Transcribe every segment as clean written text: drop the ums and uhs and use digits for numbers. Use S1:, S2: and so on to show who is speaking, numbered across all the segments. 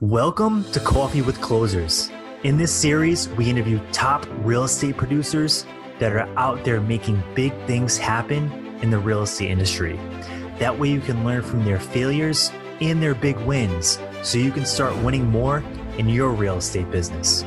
S1: Welcome to Coffee with Closers. In this series, we interview top real estate producers that are out there making big things happen in the real estate industry. That way you can learn from their failures and their big wins so you can start winning more in your real estate business.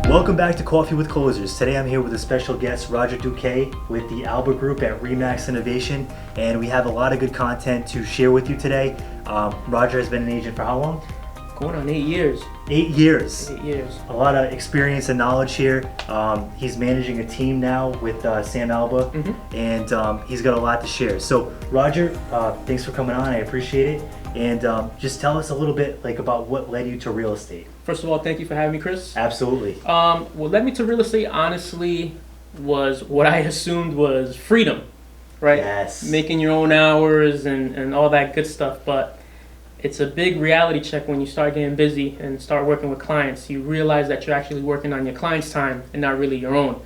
S1: Welcome back to Coffee with Closers. Today I'm here with a special guest, Roger Duque with the Alba Group at Remax Innovation, and we have a lot of good content to share with you today. Roger has been an agent for how long?
S2: Going on 8 years.
S1: 8 years.
S2: 8 years.
S1: A lot of experience and knowledge here. He's managing a team now with Sam Alba, and he's got a lot to share. So Roger, thanks for coming on. I appreciate it. And just tell us a little bit about what led you to real estate.
S2: First of all, thank you for having me, Chris.
S1: Absolutely.
S2: What led me to real estate, honestly, was what I assumed was freedom, right?
S1: Yes.
S2: Making your own hours and all that good stuff. But it's a big reality check when you start getting busy and start working with clients. You realize that you're actually working on your client's time and not really your own.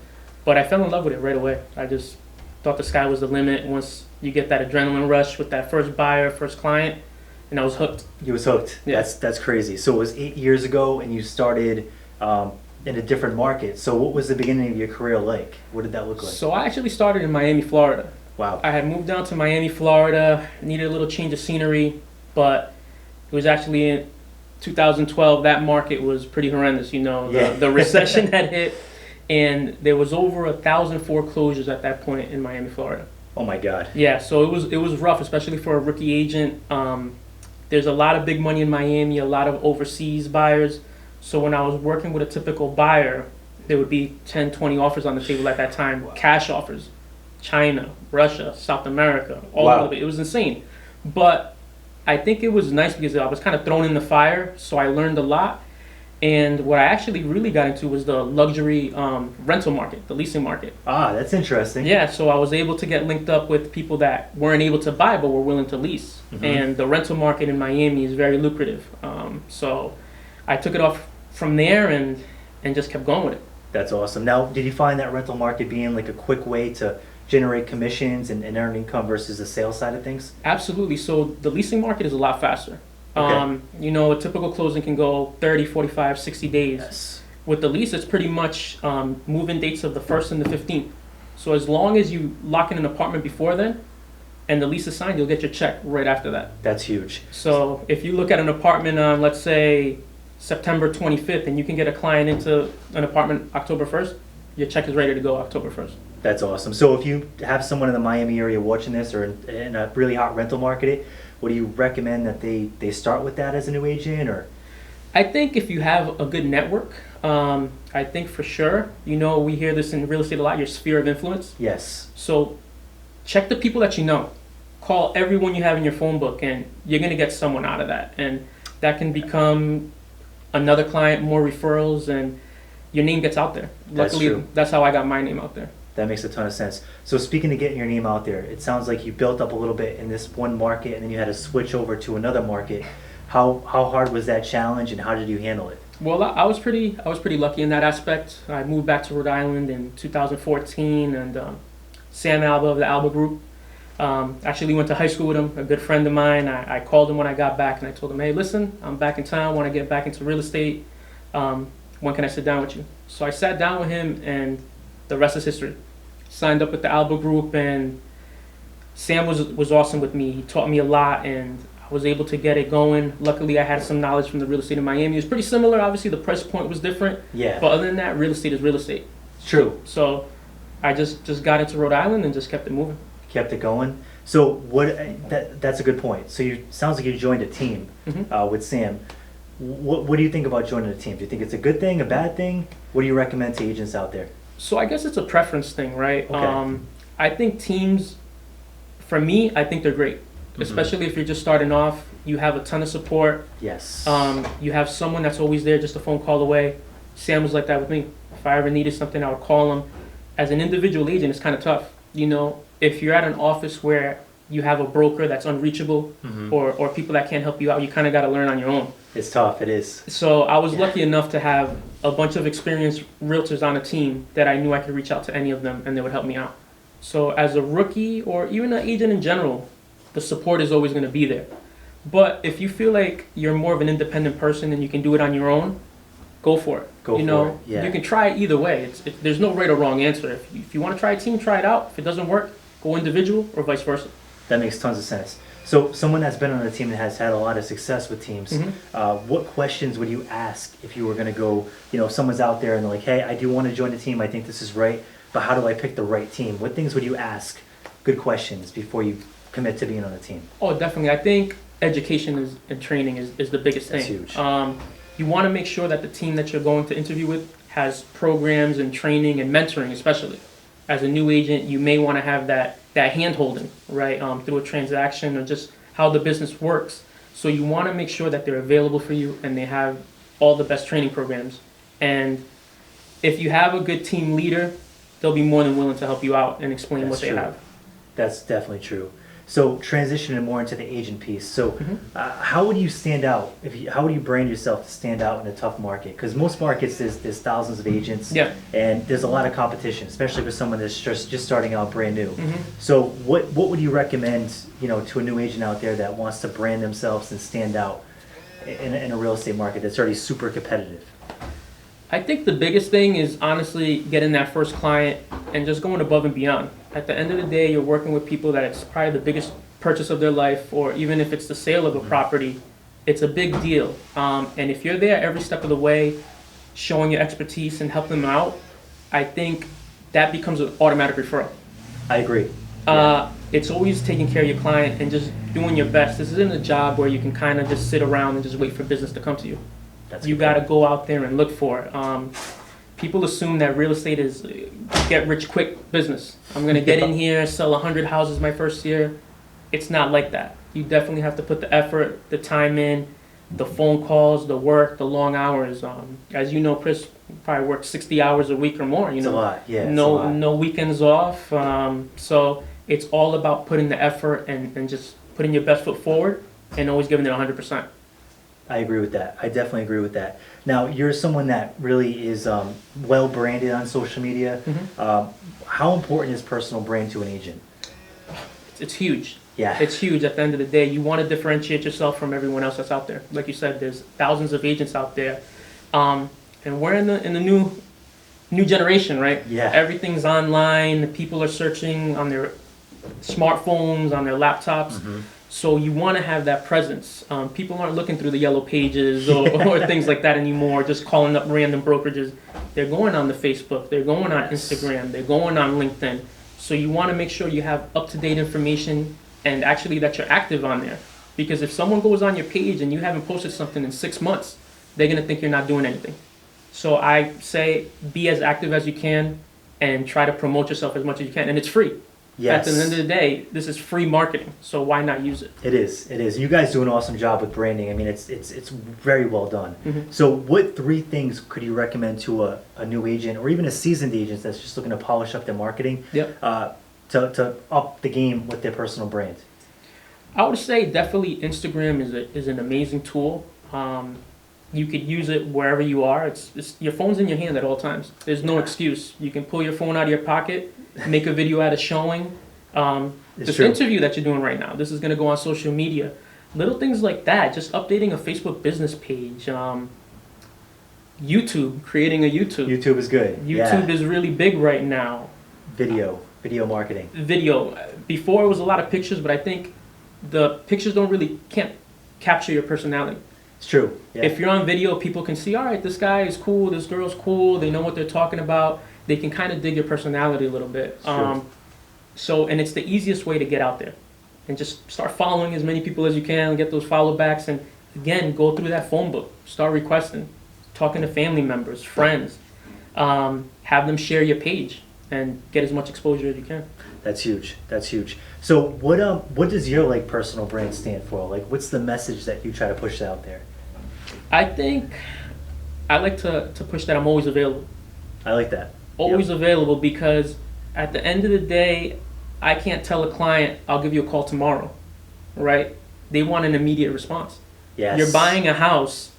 S2: But I fell in love with it right away. I just thought the sky was the limit. Once you get that adrenaline rush with that first buyer, first client, and I was hooked.
S1: You was hooked.
S2: Yeah.
S1: That's crazy. So it was 8 years ago, and you started in a different market. So what was the beginning of your career like? What did that look like?
S2: So I actually started in Miami, Florida.
S1: Wow.
S2: I had moved down to Miami, Florida, needed a little change of scenery, but it was actually in 2012. That market was pretty horrendous. The recession had hit, and there was over 1,000 foreclosures at that point in Miami, Florida.
S1: Oh my God.
S2: Yeah, so it was rough, especially for a rookie agent. There's a lot of big money in Miami, a lot of overseas buyers. So when I was working with a typical buyer, there would be 10, 20 offers on the table at that time, cash offers. China, Russia, South America, all of it. It was insane. But I think it was nice because I was kind of thrown in the fire, so I learned a lot. And what I actually really got into was the luxury rental market, the leasing market.
S1: Ah, that's interesting.
S2: Yeah, so I was able to get linked up with people that weren't able to buy but were willing to lease. And the rental market in Miami is very lucrative. So I took it off from there and just kept going with it.
S1: That's awesome. Now, did you find that rental market being like a quick way to generate commissions and earn income versus the sales side of things?
S2: Absolutely. So the leasing market is a lot faster.
S1: Okay.
S2: A typical closing can go 30, 45, 60 days.
S1: Yes.
S2: With the lease, it's pretty much move-in dates of the 1st and the 15th. So as long as you lock in an apartment before then, and the lease is signed, you'll get your check right after that.
S1: That's huge.
S2: So if you look at an apartment on, let's say, September 25th, and you can get a client into an apartment October 1st, your check is ready to go October 1st.
S1: That's awesome. So if you have someone in the Miami area watching this or in a really hot rental market, what do you recommend that they start with that as a new agent? Or
S2: I think if you have a good network, I think for sure, we hear this in real estate a lot, your sphere of influence.
S1: yes.
S2: So check the people that you know. Call everyone you have in your phone book, and you're going to get someone out of that. And that can become another client, more referrals, and your name gets out there.
S1: That's
S2: Luckily,
S1: true.
S2: that's how I got my name out there.
S1: That makes a ton of sense. So speaking of getting your name out there, it sounds like you built up a little bit in this one market and then you had to switch over to another market. How hard was that challenge and how did you handle it?
S2: Well, I was pretty lucky in that aspect. I moved back to Rhode Island in 2014, and Sam Alba of the Alba Group. Actually went to high school with him, a good friend of mine. I called him when I got back and I told him, hey, listen, I'm back in town, want to get back into real estate. When can I sit down with you? So I sat down with him and the rest is history. Signed up with the Alba Group, and Sam was awesome with me. He taught me a lot and I was able to get it going. Luckily, I had some knowledge from the real estate in Miami. It was pretty similar. Obviously, the price point was different.
S1: Yeah.
S2: But other than that, real estate is real estate.
S1: True.
S2: So I just got into Rhode Island and just kept it moving.
S1: Kept it going. So that's a good point. So sounds like you joined a team with Sam. What do you think about joining a team? Do you think it's a good thing, a bad thing? What do you recommend to agents out there?
S2: So I guess it's a preference thing, right?
S1: Okay.
S2: I think teams, for me, I think they're great. Especially if you're just starting off, you have a ton of support.
S1: Yes.
S2: You have someone that's always there, just a phone call away. Sam was like that with me. If I ever needed something, I would call him. As an individual agent, it's kind of tough. If you're at an office where you have a broker that's unreachable or people that can't help you out, you kind of got to learn on your own.
S1: It's tough. It is.
S2: So I was lucky enough to have a bunch of experienced realtors on a team that I knew I could reach out to any of them and they would help me out. So as a rookie or even an agent in general, the support is always going to be there. But if you feel like you're more of an independent person and you can do it on your own, go for it. You can try it either way. There's no right or wrong answer. If you want to try a team, try it out. If it doesn't work, go individual or vice versa.
S1: That makes tons of sense. So someone that's been on a team that has had a lot of success with teams, what questions would you ask if you were going to go, if someone's out there and they're like, hey, I do want to join a team. I think this is right, but how do I pick the right team? What things would you ask? Good questions before you commit to being on a team.
S2: Oh, definitely. I think education and training is the biggest thing.
S1: That's huge.
S2: You want to make sure that the team that you're going to interview with has programs and training and mentoring, especially. As a new agent, you may want to have that hand-holding, right, through a transaction or just how the business works. So you want to make sure that they're available for you and they have all the best training programs. And if you have a good team leader, they'll be more than willing to help you out and explain what they have.
S1: That's definitely true. So transitioning more into the agent piece. So how would you stand out? How would you brand yourself to stand out in a tough market? Because most markets, there's thousands of agents, and there's a lot of competition, especially for someone that's just starting out brand new. So what would you recommend, to a new agent out there that wants to brand themselves and stand out in a real estate market that's already super competitive?
S2: I think the biggest thing is honestly getting that first client and just going above and beyond. At the end of the day, you're working with people that it's probably the biggest purchase of their life, or even if it's the sale of a property, it's a big deal. And if you're there every step of the way, showing your expertise and helping them out, I think that becomes an automatic referral.
S1: I agree.
S2: It's always taking care of your client and just doing your best. This isn't a job where you can kind of just sit around and just wait for business to come to you. You got to go out there and look for it. People assume that real estate is get rich quick business. I'm going to get in here, sell 100 houses my first year. It's not like that. You definitely have to put the effort, the time in, the phone calls, the work, the long hours. As you know, Chris probably works 60 hours a week or more.
S1: It's a lot, yeah.
S2: No weekends off. So it's all about putting the effort and just putting your best foot forward and always giving it 100%.
S1: I agree with that. I definitely agree with that. Now, you're someone that really is well branded on social media. How important is personal brand to an agent?
S2: It's huge.
S1: Yeah.
S2: It's huge. At the end of the day, you want to differentiate yourself from everyone else that's out there. Like you said, there's thousands of agents out there, and we're in the new generation, right?
S1: Yeah.
S2: Everything's online. People are searching on their smartphones, on their laptops. So you want to have that presence. People aren't looking through the yellow pages or things like that anymore, just calling up random brokerages. They're going on the Facebook, they're going on Instagram, they're going on LinkedIn. So you want to make sure you have up-to-date information and actually that you're active on there. Because if someone goes on your page and you haven't posted something in 6 months, they're going to think you're not doing anything. So I say be as active as you can and try to promote yourself as much as you can. And it's free.
S1: Yes.
S2: At the end of the day, this is free marketing, so why not use it?
S1: It is. You guys do an awesome job with branding. I mean, it's very well done. So what 3 things could you recommend to a new agent or even a seasoned agent that's just looking to polish up their marketing to up the game with their personal brand?
S2: I would say definitely Instagram is an amazing tool. You could use it wherever you are. It's your phone's in your hand at all times. There's no excuse. You can pull your phone out of your pocket, make a video at a showing. This interview that you're doing right now, this is going to go on social media. Little things like that, just updating a Facebook business page. YouTube, creating a YouTube.
S1: YouTube is good.
S2: YouTube is really big right now.
S1: Video marketing.
S2: Video. Before it was a lot of pictures, but I think the pictures can't capture your personality.
S1: It's true. Yeah.
S2: If you're on video, people can see, all right, this guy is cool, this girl's cool, they know what they're talking about. They can kind of dig your personality a little bit. And it's the easiest way to get out there. And just start following as many people as you can, get those follow backs, and again, go through that phone book. Start requesting, talking to family members, friends. Have them share your page and get as much exposure as you can.
S1: That's huge. So what does your personal brand stand for? What's the message that you try to push out there?
S2: I think I like to push that I'm always available.
S1: I like that.
S2: Always available, because at the end of the day, I can't tell a client, I'll give you a call tomorrow, right? They want an immediate response.
S1: Yes.
S2: You're buying a house,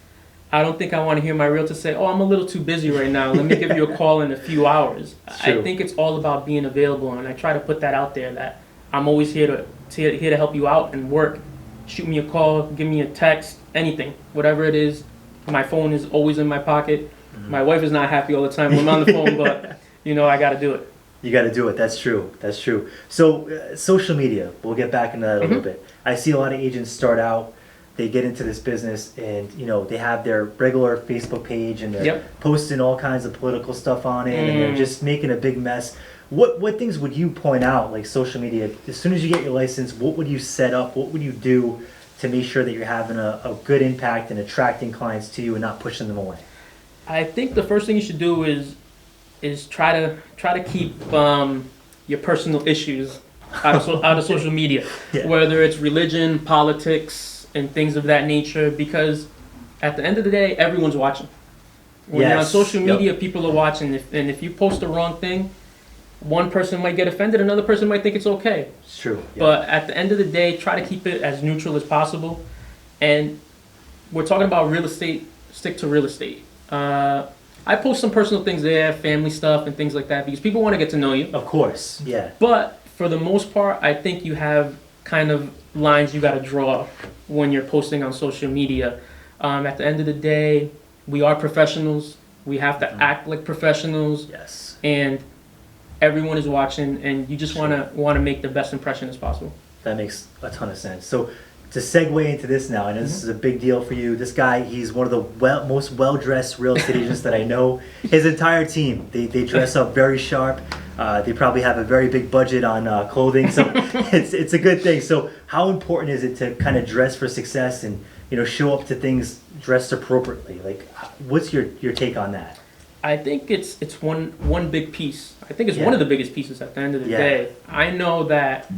S2: I don't think I want to hear my realtor say, "Oh, I'm a little too busy right now. Let me give you a call in a few hours." I think it's all about being available, and I try to put that out there that I'm always here to help you out and work. Shoot me a call, give me a text, anything, whatever it is. My phone is always in my pocket. My wife is not happy all the time when I'm on the phone, but I got to do it.
S1: You got to do it. That's true. That's true. So social media, we'll get back into that a little bit. I see a lot of agents start out, they get into this business and, they have their regular Facebook page and they're posting all kinds of political stuff on it and they're just making a big mess. What things would you point out, like social media, as soon as you get your license, what would you set up? What would you do to make sure that you're having a good impact and attracting clients to you and not pushing them away?
S2: I think the first thing you should do is try to keep your personal issues out of social media, whether it's religion, politics, and things of that nature, because at the end of the day, everyone's watching. When you're on social media, people are watching, and if you post the wrong thing, one person might get offended, another person might think it's okay.
S1: It's true.
S2: But at the end of the day, try to keep it as neutral as possible. And we're talking about real estate, stick to real estate. I post some personal things there, family stuff and things like that, because people want to get to know you.
S1: Of course, yeah.
S2: But for the most part, I think you have kind of lines you got to draw when you're posting on social media. At the end of the day, we are professionals. We have to act like professionals.
S1: Yes.
S2: And everyone is watching, and you just want to make the best impression as possible.
S1: That makes a ton of sense. So to segue into this now, I know this is a big deal for you. This guy, he's one of the most well-dressed real estate agents that I know. His entire team, they dress up very sharp. They probably have a very big budget on clothing, so it's a good thing. So how important is it to kind of dress for success and show up to things dressed appropriately? Like, what's your take on that?
S2: I think it's one big piece. I think it's one of the biggest pieces at the end of the day. I know that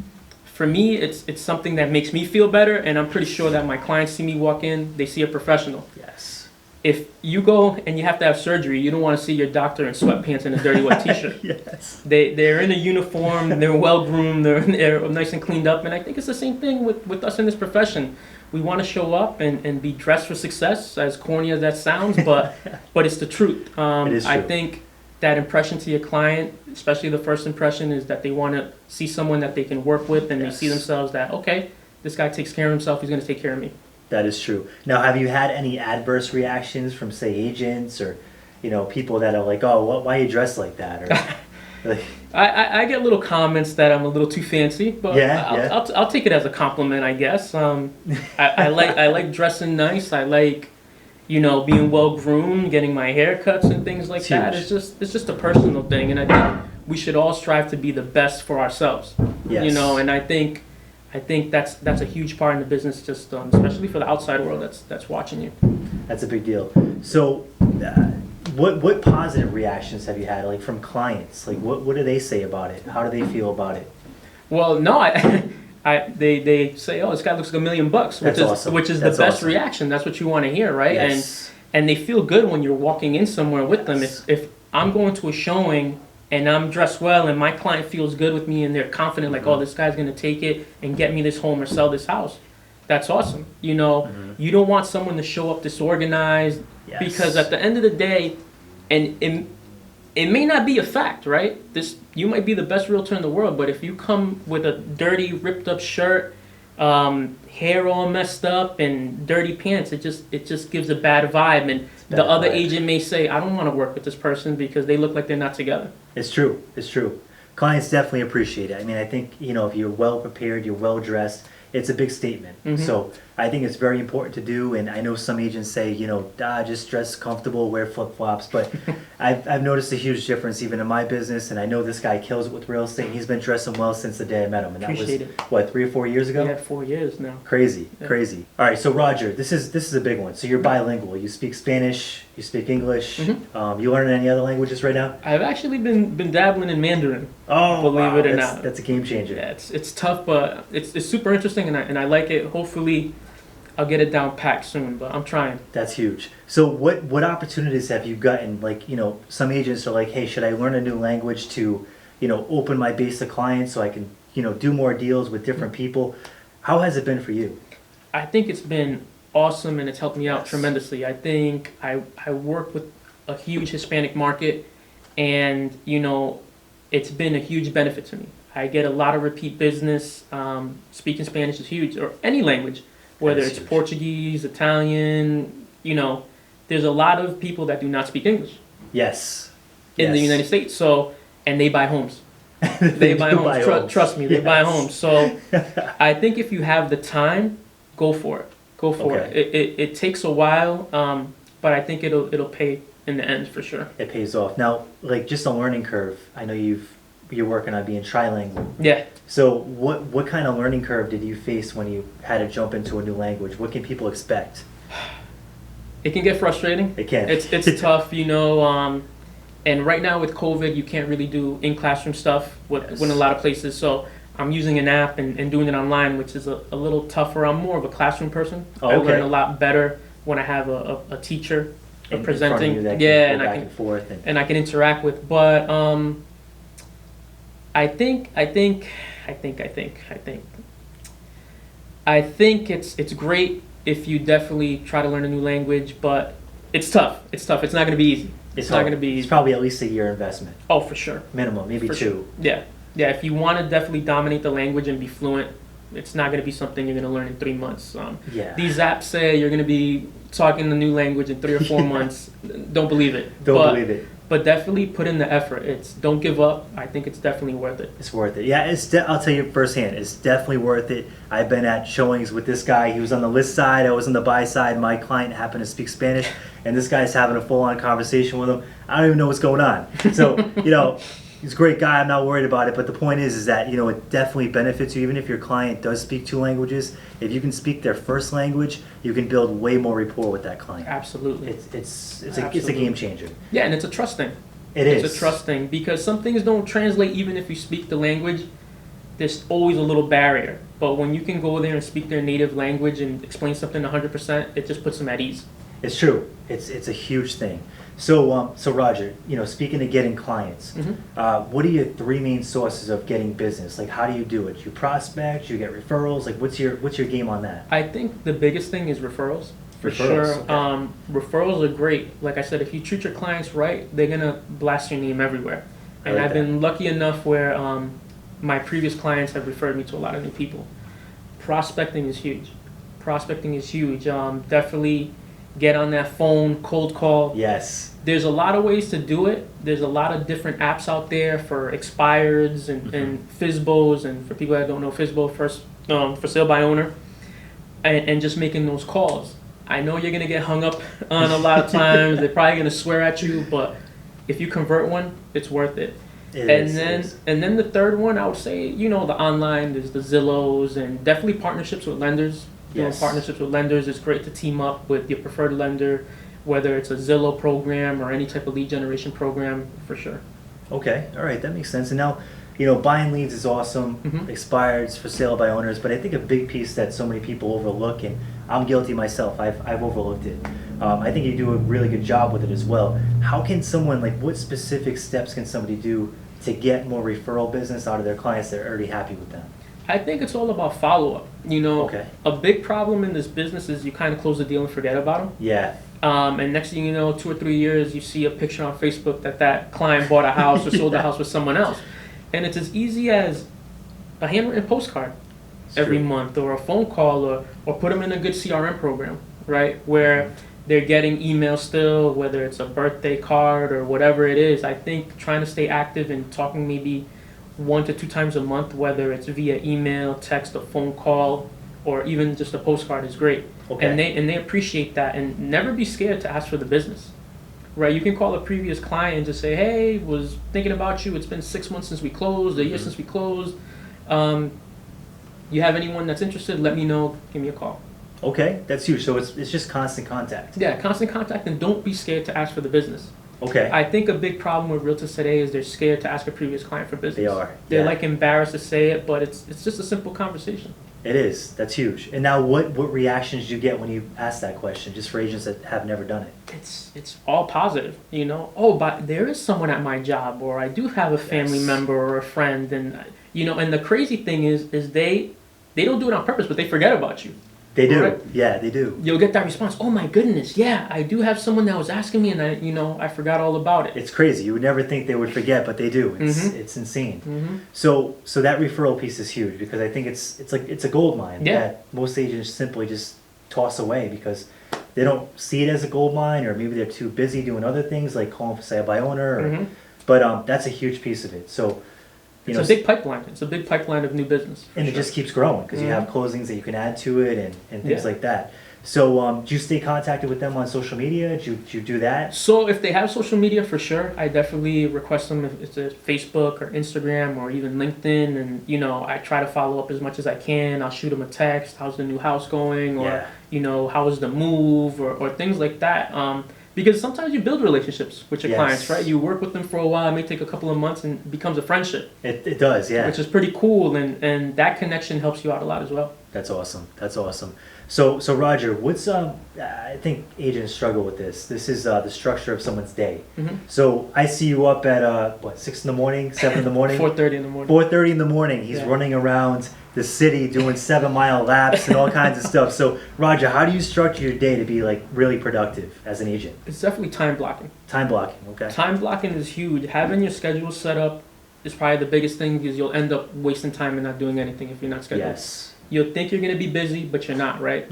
S2: for me, it's something that makes me feel better, and I'm pretty sure that my clients see me walk in, they see a professional.
S1: Yes.
S2: If you go and you have to have surgery, you don't want to see your doctor in sweatpants and a dirty white t-shirt.
S1: Yes.
S2: They're in a uniform, they're well groomed, they're nice and cleaned up, and I think it's the same thing with us in this profession. We want to show up and be dressed for success, as corny as that sounds, but it's the truth.
S1: It is true.
S2: I think that impression to your client, especially the first impression, is that they want to see someone that they can work with, and they see themselves that, okay, this guy takes care of himself, he's going to take care of me.
S1: That is true. Now, have you had any adverse reactions from, say, agents or, people that are like, oh, why are you dressed like that? Or, like...
S2: I get little comments that I'm a little too fancy, but I'll take it as a compliment, I guess. I like dressing nice. I like, being well groomed, getting my hair cuts and things like that. It's just a personal thing, and I think we should all strive to be the best for ourselves.
S1: Yes.
S2: And I think that's a huge part in the business, just especially for the outside world that's watching you.
S1: That's a big deal. So, what positive reactions have you had, like from clients? Like, what do they say about it? How do they feel about it?
S2: Well, no, they say, oh, this guy looks like $1 million,
S1: awesome.
S2: Which is the best reaction. That's what you want to hear, right?
S1: Yes.
S2: And they feel good when you're walking in somewhere with them. If I'm going to a showing and I'm dressed well and my client feels good with me and they're confident, like, oh, this guy's going to take it and get me this home or sell this house, that's awesome. You don't want someone to show up disorganized, because at the end of the day, and it may not be a fact, right? You might be the best realtor in the world, but if you come with a dirty, ripped up shirt, hair all messed up, and dirty pants, it just gives a bad vibe. And the other agent may say, I don't want to work with this person because they look like they're not together.
S1: It's true. It's true. Clients definitely appreciate it. I mean, I think, if you're well prepared, you're well dressed, it's a big statement. So I think it's very important to do. And I know some agents say, just dress comfortable, wear flip-flops. But I've noticed a huge difference even in my business. And I know this guy kills it with real estate. He's been dressing well since the day I met him. And that was, 3 or 4 years ago?
S2: Yeah, 4 years now.
S1: Crazy. All right, so Roger, this is a big one. So you're bilingual. You speak Spanish, you speak English. You learning any other languages right now?
S2: I've actually been dabbling in Mandarin.
S1: Oh,
S2: believe it or not.
S1: That's a game changer.
S2: Yeah, it's tough, but it's super interesting, and I like it. Hopefully, I'll get it down packed soon, but I'm trying.
S1: That's huge. So what opportunities have you gotten? Like, some agents are like, hey, should I learn a new language to, open my base of clients so I can, do more deals with different people? How has it been for you?
S2: I think it's been awesome and it's helped me out
S1: Yes.
S2: tremendously. I think I work with a huge Hispanic market, and it's been a huge benefit to me. I get a lot of repeat business. Speaking Spanish is huge, or any language, whether
S1: That's
S2: it's
S1: huge.
S2: Portuguese, Italian. There's a lot of people that do not speak English
S1: Yes.
S2: in the
S1: Yes.
S2: United States. So, and they buy homes. They buy
S1: do
S2: homes.
S1: homes.
S2: Trust me, they buy
S1: Yes.
S2: homes. So, I think if you have the time, go for it. Go for
S1: Okay.
S2: it. It takes a while, but I think it'll pay in the end for sure.
S1: It pays off. Now, like just a learning curve. I know you're working on being trilingual.
S2: Yeah.
S1: So what kind of learning curve did you face when you had to jump into a new language? What can people expect?
S2: It can get frustrating.
S1: It can.
S2: It's tough, and right now with COVID, you can't really do in classroom stuff with a lot of places. So I'm using an app and doing it online, which is a little tougher. I'm more of a classroom person.
S1: Oh,
S2: I
S1: okay.
S2: learn a lot better when I have a teacher
S1: In front of
S2: presenting.
S1: you that can
S2: Yeah,
S1: go
S2: and
S1: back
S2: I can
S1: and forth.
S2: and I can interact with. But I think it's great if you definitely try to learn a new language, but it's tough. It's tough. It's not going to be easy. It's not
S1: hard.
S2: going to be
S1: It's
S2: easy.
S1: probably at least a year investment,
S2: Oh, for sure.
S1: minimum, maybe
S2: For
S1: 2.
S2: sure. Yeah. Yeah. If you want to definitely dominate the language and be fluent, it's not going to be something you're going to learn in 3 months.
S1: Yeah.
S2: These apps say you're going to be talking the new language in 3 or 4 months. Don't believe it.
S1: Don't believe it.
S2: But definitely put in the effort. Don't give up. I think it's definitely worth it.
S1: It's worth it. Yeah, I'll tell you firsthand, it's definitely worth it. I've been at showings with this guy. He was on the list side, I was on the buy side. My client happened to speak Spanish, and this guy's having a full-on conversation with him. I don't even know what's going on. So, he's a great guy. I'm not worried about it. But the point is that, it definitely benefits you. Even if your client does speak 2 languages, if you can speak their first language, you can build way more rapport with that client.
S2: Absolutely.
S1: It's a
S2: Absolutely.
S1: game changer.
S2: Yeah, and it's a trust thing.
S1: It's
S2: a trust thing because some things don't translate even if you speak the language. There's always a little barrier. But when you can go there and speak their native language and explain something 100%, it just puts them at ease.
S1: It's true. It's a huge thing. So Roger, speaking of getting clients, what are your 3 main sources of getting business? Like, how do you do it? You prospect, you get referrals. Like, what's your game on that?
S2: I think the biggest thing is referrals. For
S1: Referrals,
S2: sure.
S1: okay.
S2: Referrals are great. Like I said, if you treat your clients right, they're going to blast your name everywhere. And
S1: like
S2: I've
S1: that.
S2: been lucky enough where my previous clients have referred me to a lot of new people. Prospecting is huge. Definitely get on that phone, cold call.
S1: Yes.
S2: There's a lot of ways to do it. There's a lot of different apps out there for expireds and FSBOs, and for people that don't know FSBO, for sale by owner, and just making those calls. I know you're going to get hung up on a lot of times. They're probably going to swear at you, but if you convert one, it's worth it.
S1: It
S2: And
S1: is.
S2: then the third one, I would say, the online, there's the Zillows, and definitely partnerships with lenders. Doing
S1: Yes.
S2: partnerships with lenders, it's great to team up with your preferred lender, whether it's a Zillow program or any type of lead generation program, for sure.
S1: Okay, all right, that makes sense. And now, buying leads is awesome, expireds for sale by owners, but I think a big piece that so many people overlook, and I'm guilty myself, I've overlooked it. I think you do a really good job with it as well. How can someone, what specific steps can somebody do to get more referral business out of their clients that are already happy with them?
S2: I think it's all about follow-up.
S1: Okay.
S2: A big problem in this business is you kind of close the deal and forget about them.
S1: Yeah.
S2: And next thing you know, 2 or 3 years, you see a picture on Facebook that client bought a house or sold a house with someone else. And it's as easy as a handwritten postcard every
S1: true.
S2: month, or a phone call, or put them in a good CRM program, right? Where they're getting emails still, whether it's a birthday card or whatever it is. I think trying to stay active and talking maybe 1 to 2 times a month, whether it's via email, text, a phone call, or even just a postcard, is great.
S1: Okay.
S2: And they appreciate that, and never be scared to ask for the business. Right, you can call a previous client and just say, "Hey, was thinking about you. It's been 6 months since we closed, a year since we closed. You have anyone that's interested? Let me know. Give me a call."
S1: Okay, that's huge. So it's just constant contact.
S2: Yeah, constant contact, and don't be scared to ask for the business.
S1: Okay.
S2: I think a big problem with realtors today is they're scared to ask a previous client for business.
S1: They are.
S2: They're
S1: yeah.
S2: embarrassed to say it, but it's just a simple conversation.
S1: It is. That's huge. And now, what reactions do you get when you ask that question? Just for agents that have never done it.
S2: It's all positive, Oh, but there is someone at my job, or I do have a family
S1: Yes.
S2: member or a friend, and and the crazy thing is they don't do it on purpose, but they forget about you.
S1: They do.
S2: Right?
S1: Yeah, they do.
S2: You'll get that response. Oh my goodness, yeah, I do have someone that was asking me, and I forgot all about it.
S1: It's crazy. You would never think they would forget, but they do. It's insane. So that referral piece is huge because I think it's a gold mine that most agents simply just toss away because they don't see it as a gold mine, or maybe they're too busy doing other things like calling for sale by owner. But that's a huge piece of it. So
S2: it's a big pipeline. It's a big pipeline of new business.
S1: And it just keeps growing because you have closings that you can add to it and things like that. So do you stay contacted with them on social media? Do you do that?
S2: So if they have social media, for sure, I definitely request them if it's a Facebook or Instagram or even LinkedIn. And, I try to follow up as much as I can. I'll shoot them a text. How's the new house going? Or, how is the move? Or things like that. Because sometimes you build relationships with your clients, right? You work with them for a while. It may take a couple of months and it becomes a friendship.
S1: It does, yeah.
S2: Which is pretty cool. And that connection helps you out a lot as well.
S1: That's awesome. That's awesome. So Roger, what's I think agents struggle with this. This is the structure of someone's day. So I see you up at 6 in the morning, 7 in the morning,
S2: 4:30 in the morning.
S1: 4:30 in the morning. He's running around the city doing 7-mile laps and all kinds of stuff. So Roger, how do you structure your day to be like really productive as an agent?
S2: It's definitely time blocking.
S1: Time blocking, okay.
S2: Time blocking is huge. Having your schedule set up is probably the biggest thing because you'll end up wasting time and not doing anything if you're not scheduled.
S1: Yes.
S2: You'll think you're going to be busy, but you're not, right?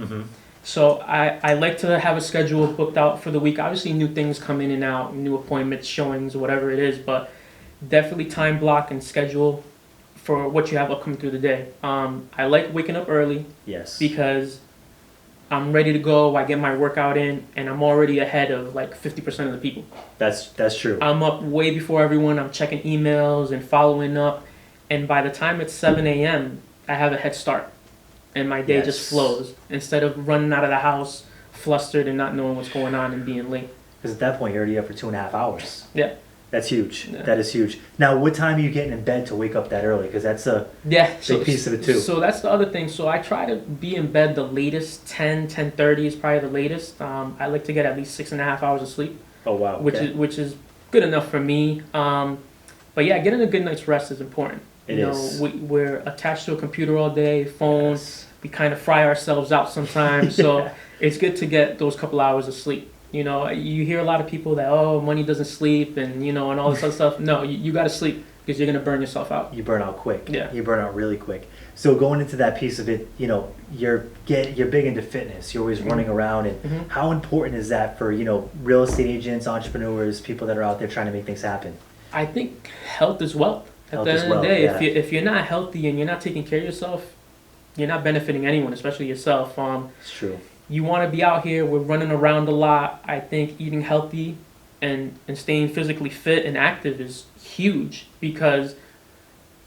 S2: So I like to have a schedule booked out for the week. Obviously, new things come in and out, new appointments, showings, whatever it is, but definitely time block and schedule for what you have upcoming through the day. I like waking up early.
S1: Yes.
S2: Because I'm ready to go. I get my workout in, and I'm already ahead of like 50% of the people.
S1: That's true.
S2: I'm up way before everyone. I'm checking emails and following up, and by the time it's 7 a.m., I have a head start. And my day just flows instead of running out of the house flustered and not knowing what's going on and being late.
S1: Because at that point, you're already up for 2.5 hours.
S2: Yeah.
S1: That's huge.
S2: Yeah.
S1: That is huge. Now, what time are you getting in bed to wake up that early? Because that's a big piece of it too.
S2: So that's the other thing. So I try to be in bed the latest, 10:30 is probably the latest. I like to get at least 6.5 hours of sleep.
S1: Oh, wow. Okay.
S2: Which is good enough for me. But yeah, getting a good night's rest is important. We're attached to a computer all day, phone.
S1: Yes.
S2: We kind of fry ourselves out sometimes, so it's good to get those couple hours of sleep. You hear a lot of people that, money doesn't sleep and, and all this other stuff. No, you got to sleep because you're going to burn yourself out.
S1: You burn out quick.
S2: Yeah.
S1: You burn out really quick. So going into that piece of it, you're big into fitness. You're always running around. And how important is that for, real estate agents, entrepreneurs, people that are out there trying to make things happen?
S2: I think health is wealth. At the end of the day, if you're not healthy and you're not taking care of yourself, you're not benefiting anyone, especially yourself.
S1: It's true.
S2: You want to be out here. We're running around a lot. I think eating healthy and staying physically fit and active is huge because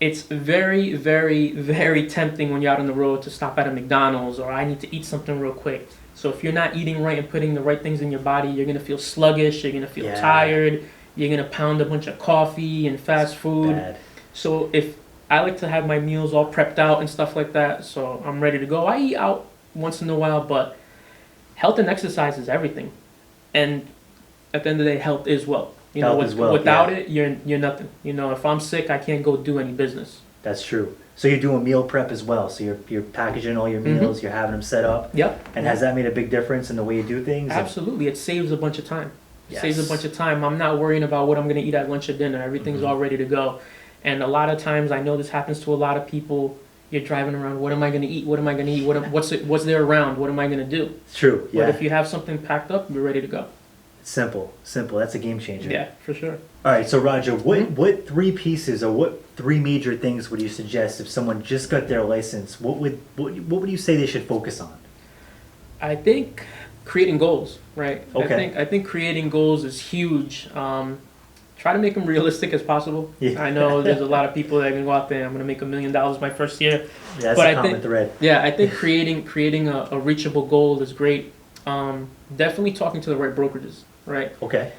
S2: it's very, very, very tempting when you're out on the road to stop at a McDonald's or I need to eat something real quick. So if you're not eating right and putting the right things in your body, you're going to feel sluggish. You're going to feel tired. You're going to pound a bunch of coffee and fast food.
S1: Bad.
S2: So if I like to have my meals all prepped out and stuff like that, so I'm ready to go. I eat out once in a while, but health and exercise is everything. And at the end of the day, health is wealth. Without it, you're nothing. If I'm sick, I can't go do any business.
S1: That's true. So you're doing meal prep as well. So you're packaging all your meals, you're having them set up.
S2: Yep.
S1: And has that made a big difference in the way you do things?
S2: Absolutely. It saves a bunch of time. Saves a bunch of time. I'm not worrying about what I'm going to eat at lunch or dinner. Everything's all ready to go. And a lot of times, I know this happens to a lot of people. You're driving around. What am I going to eat? What am I going to eat? What's there around? What am I going to do?
S1: It's true. Yeah.
S2: But if you have something packed up, you're ready to go.
S1: Simple. That's a game changer.
S2: Yeah, for sure.
S1: All right. So Roger, what 3 pieces or what 3 major things would you suggest if someone just got their license? What would you say they should focus on?
S2: I think creating goals. Right.
S1: Okay.
S2: I think creating goals is huge. Try to make them realistic as possible. Yeah. I know there's a lot of people that can go out there. I'm going to make $1 million my first year.
S1: Yeah, that's a common thread.
S2: Yeah, I think creating a reachable goal is great. Definitely talking to the right brokerages, right?
S1: Okay.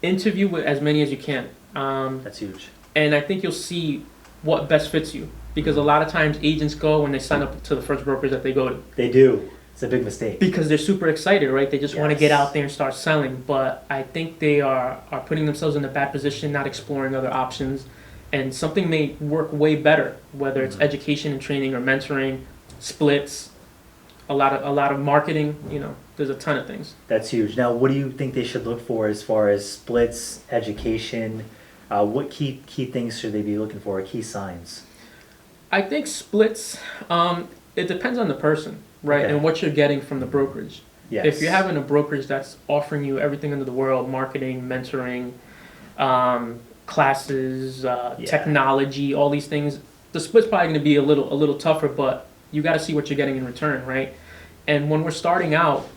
S2: Interview with as many as you can.
S1: That's huge.
S2: And I think you'll see what best fits you because a lot of times agents go when they sign up to the first brokerage that they go to.
S1: They do. It's a big mistake.
S2: Because they're super excited, right? They just want to get out there and start selling. But I think they are putting themselves in a bad position, not exploring other options. And something may work way better, whether it's education and training or mentoring, splits, a lot of marketing. There's a ton of things.
S1: That's huge. Now, what do you think they should look for as far as splits, education? What key things should they be looking for, or key signs?
S2: I think splits. It depends on the person, right,
S1: Okay.
S2: and what you're getting from the brokerage.
S1: Yes.
S2: If you're having a brokerage that's offering you everything under the world, marketing, mentoring, classes, technology, all these things, the split's probably going to be a little tougher, but you got to see what you're getting in return, right? And when we're starting out,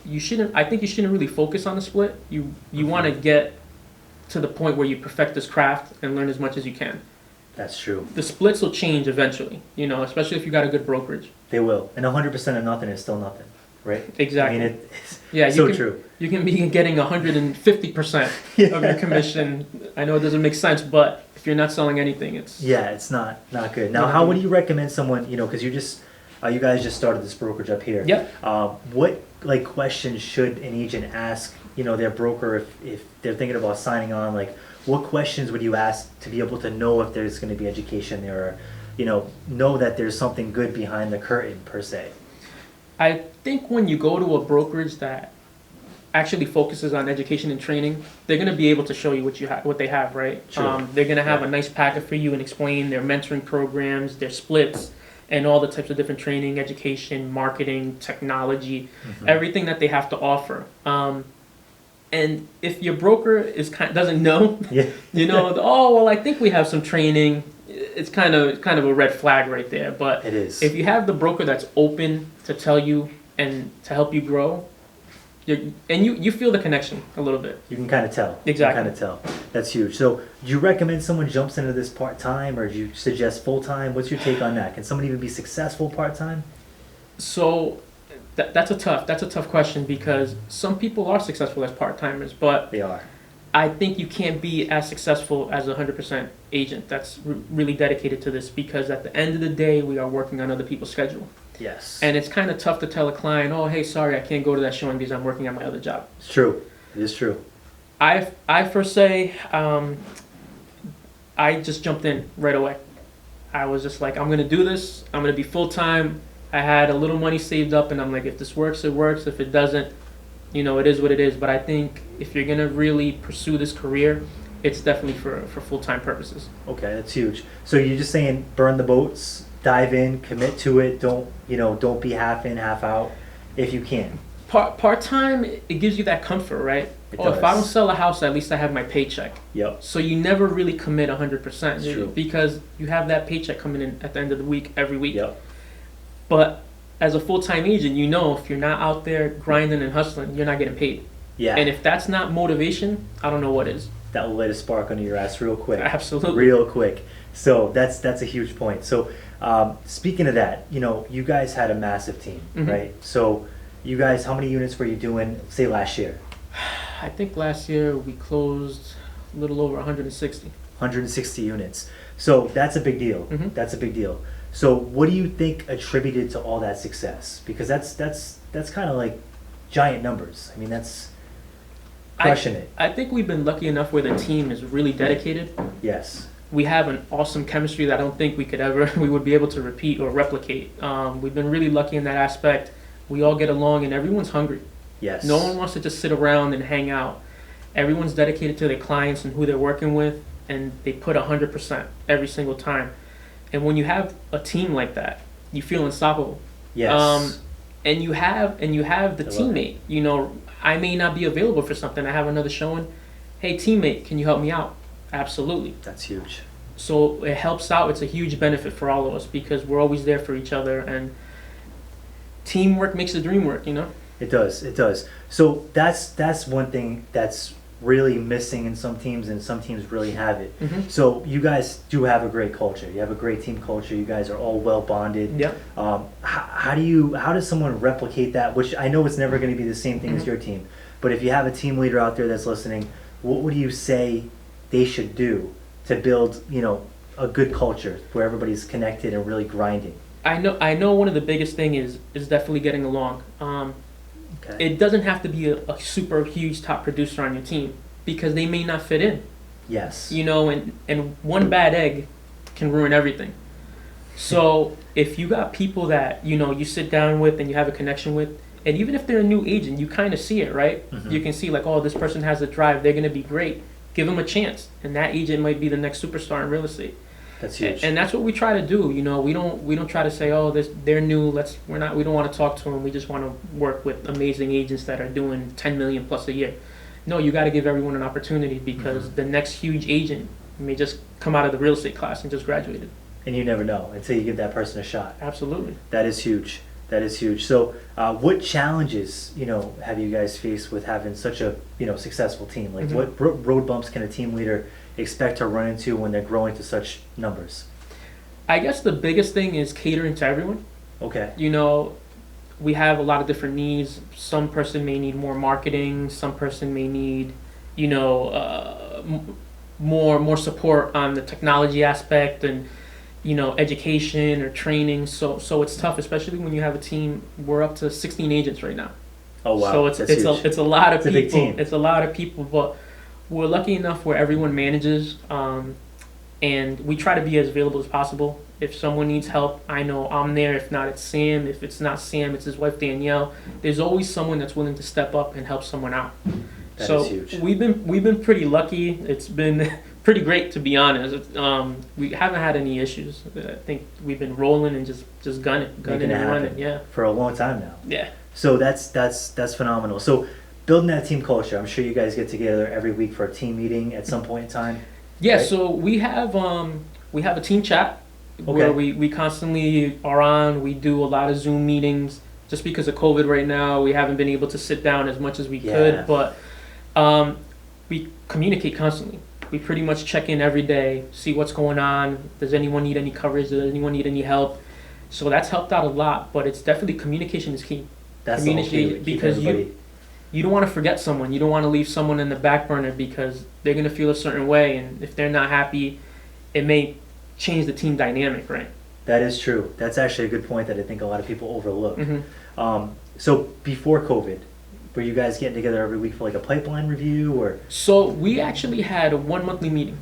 S2: I think you shouldn't really focus on the split. You want to get to the point where you perfect this craft and learn as much as you can.
S1: That's true.
S2: The splits will change eventually, especially if you got a good brokerage.
S1: They will. And 100% of nothing is still nothing, right?
S2: Exactly.
S1: I mean, it's true.
S2: You can be getting 150% of your commission. I know it doesn't make sense, but if you're not selling anything, it's...
S1: Yeah, it's not good. Now, how would you recommend someone, because you guys just started this brokerage up here.
S2: Yep.
S1: What questions should an agent ask, their broker if they're thinking about signing on? Like, what questions would you ask to be able to know if there's going to be education there, or know that there's something good behind the curtain per se?
S2: I think when you go to a brokerage that actually focuses on education and training, they're going to be able to show you what they have, right?
S1: True.
S2: They're going to have a nice packet for you and explain their mentoring programs, their splits, and all the types of different training, education, marketing, technology, everything that they have to offer. And if your broker doesn't know, oh well, I think we have some training, it's kind of a red flag right there. But
S1: it is.
S2: If you have the broker that's open to tell you and to help you grow, you feel the connection a little bit.
S1: You can kind of tell.
S2: Exactly.
S1: You can kind of tell. That's huge. So, do you recommend someone jumps into this part-time, or do you suggest full-time? What's your take on that? Can someone even be successful part-time?
S2: So that's a tough question, because some people are successful as part-timers, but
S1: They are.
S2: I think you can't be as successful as a 100% agent that's really dedicated to this, because at the end of the day, we are working on other people's schedule.
S1: Yes.
S2: And it's kind of tough to tell a client, oh, hey, sorry, I can't go to that showing because I'm working on my other job.
S1: It's true. It is true.
S2: I first say, I just jumped in right away. I was just like, I'm going to do this. I'm going to be full-time. I had a little money saved up, and I'm like, if this works, it works. If it doesn't, it is what it is. But I think if you're going to really pursue this career, it's definitely for full-time purposes.
S1: Okay, that's huge. So you're just saying burn the boats, dive in, commit to it. Don't be half in, half out if you can.
S2: Part-time, it gives you that comfort, right?
S1: It
S2: If I don't
S1: does.
S2: sell a house, at least I have my paycheck.
S1: Yep.
S2: So you never really commit 100%.
S1: It's true.
S2: Because you have that paycheck coming in at the end of the week, every week.
S1: Yep.
S2: But as a full-time agent, if you're not out there grinding and hustling, you're not getting paid.
S1: Yeah.
S2: And if that's not motivation, I don't know what is.
S1: That will light a spark under your ass real quick.
S2: Absolutely.
S1: Real quick. So that's a huge point. So speaking of that, you guys had a massive team, right? So you guys, how many units were you doing, say, last year?
S2: I think last year we closed a little over 160.
S1: 160 units. So that's a big deal. That's a big deal. So what do you think attributed to all that success? Because that's kind of like giant numbers. I mean, that's crushing it.
S2: I think we've been lucky enough where the team is really dedicated.
S1: Yes.
S2: We have an awesome chemistry that I don't think we would be able to repeat or replicate. We've been really lucky in that aspect. We all get along, and everyone's hungry.
S1: Yes.
S2: No one wants to just sit around and hang out. Everyone's dedicated to their clients and who they're working with, and they put 100% every single time. And when you have a team like that, you feel unstoppable.
S1: Yes.
S2: And you have the teammate. I may not be available for something. I have another showing. Hey, teammate, can you help me out? Absolutely.
S1: That's huge.
S2: So it helps out. It's a huge benefit for all of us because we're always there for each other, and teamwork makes the dream work.
S1: It does. It does. So that's one thing that's really missing in some teams, and some teams really have it. So you guys do have a great culture. You have a great team culture. You guys are all well bonded.
S2: Yeah.
S1: How does someone replicate that? Which I know it's never going to be the same thing as your team, but if you have a team leader out there that's listening, what would you say they should do to build, a good culture where everybody's connected and really grinding?
S2: I know one of the biggest thing is definitely getting along.
S1: Okay.
S2: It doesn't have to be a super huge top producer on your team because they may not fit in.
S1: Yes.
S2: And one bad egg can ruin everything. So if you got people that, you sit down with and you have a connection with, and even if they're a new agent, you kind of see it, right?
S1: Mhm.
S2: You can see like, oh, this person has a drive. They're going to be great. Give them a chance. And that agent might be the next superstar in real estate.
S1: That's huge.
S2: And that's what we try to do. We don't try to say, oh, they're new. We don't want to talk to them. We just want to work with amazing agents that are doing 10 million plus a year. No, you got to give everyone an opportunity because the next huge agent may just come out of the real estate class and just graduated.
S1: And you never know until you give that person a shot.
S2: Absolutely.
S1: That is huge. That is huge. So, what challenges, have you guys faced with having such a, successful team? Like, what road bumps can a team leader expect to run into when they're growing to such numbers?
S2: I guess the biggest thing is catering to everyone.
S1: Okay.
S2: We have a lot of different needs. Some person may need more marketing. Some person may need, more support on the technology aspect and, education or training. So it's tough, especially when you have a team. We're up to 16 agents right now.
S1: Oh wow!
S2: So it's a lot of
S1: people.
S2: Big team. It's a lot of people, but we're lucky enough where everyone manages, and we try to be as available as possible. If someone needs help, I know I'm there. If not, it's Sam. If it's not Sam, it's his wife Danielle. There's always someone that's willing to step up and help someone out.
S1: That is huge.
S2: we've been pretty lucky. It's been pretty great, to be honest. We haven't had any issues. I think we've been rolling and just gunning and running. Yeah.
S1: For a long time now.
S2: Yeah.
S1: So that's phenomenal. So building that team culture, I'm sure you guys get together every week for a team meeting at some point in time.
S2: Yeah.
S1: Right?
S2: So we have a team chat.
S1: Okay.
S2: Where we constantly are on. We do a lot of Zoom meetings. Just because of COVID right now, we haven't been able to sit down as much as we could, but we communicate constantly. We pretty much check in every day, see what's going on. Does anyone need any coverage? Does anyone need any help? So that's helped out a lot, but it's definitely communication is key.
S1: That's the whole key,
S2: because you don't want to forget someone. You don't want to leave someone in the back burner because they're going to feel a certain way, and if they're not happy, it may change the team dynamic, right?
S1: That is true. That's actually a good point that I think a lot of people overlook.
S2: Mm-hmm.
S1: So before COVID, were you guys getting together every week for like a pipeline review or?
S2: So we actually had a 1 monthly meeting.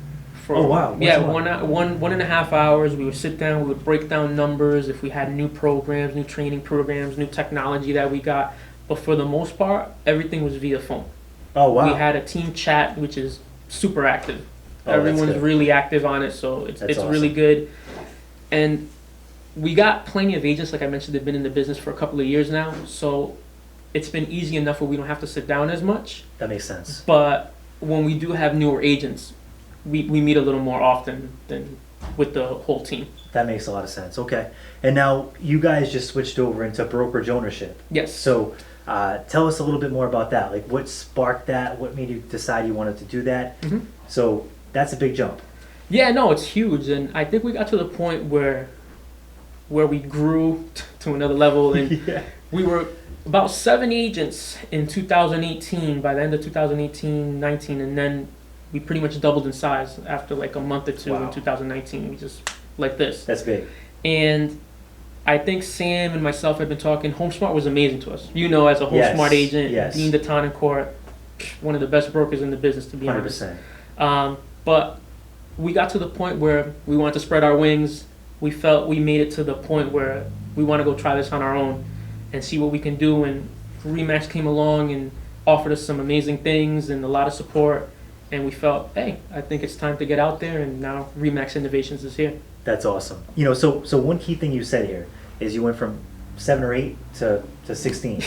S1: Oh wow!
S2: Yeah, 1.5 hours. We would sit down. We would break down numbers. If we had new programs, new training programs, new technology that we got. But for the most part, everything was via phone.
S1: Oh wow!
S2: We had a team chat, which is super active.
S1: Oh,
S2: everyone's really active on it, so it's awesome. Really good. And we got plenty of agents, like I mentioned, they've been in the business for a couple of years now, so it's been easy enough where we don't have to sit down as much.
S1: That makes sense.
S2: But when we do have newer agents, we meet a little more often than with the whole team.
S1: That makes a lot of sense. Okay. And now you guys just switched over into brokerage ownership.
S2: Yes.
S1: So tell us a little bit more about that. Like what sparked that? What made you decide you wanted to do that?
S2: Mm-hmm.
S1: So that's a big jump.
S2: Yeah, no, it's huge. And I think we got to the point where we grew to another level. And
S1: yeah.
S2: We were about 7 agents in 2018, by the end of 2018-19, and then we pretty much doubled in size after like a month or two.
S1: Wow.
S2: In 2019. We just like this.
S1: That's big.
S2: And I think Sam and myself have been talking. HomeSmart was amazing to us. As a HomeSmart agent,
S1: yes.
S2: Dean DeToncourt, one of the best brokers in the business, to be
S1: 100%.
S2: honest. But we got to the point where we wanted to spread our wings. We felt we made it to the point where we want to go try this on our own and see what we can do. And RE/MAX came along and offered us some amazing things and a lot of support. And we felt, hey, I think it's time to get out there. And now RE/MAX Innovations is here.
S1: That's awesome. So one key thing you said here is you went from 7 or 8 to 16.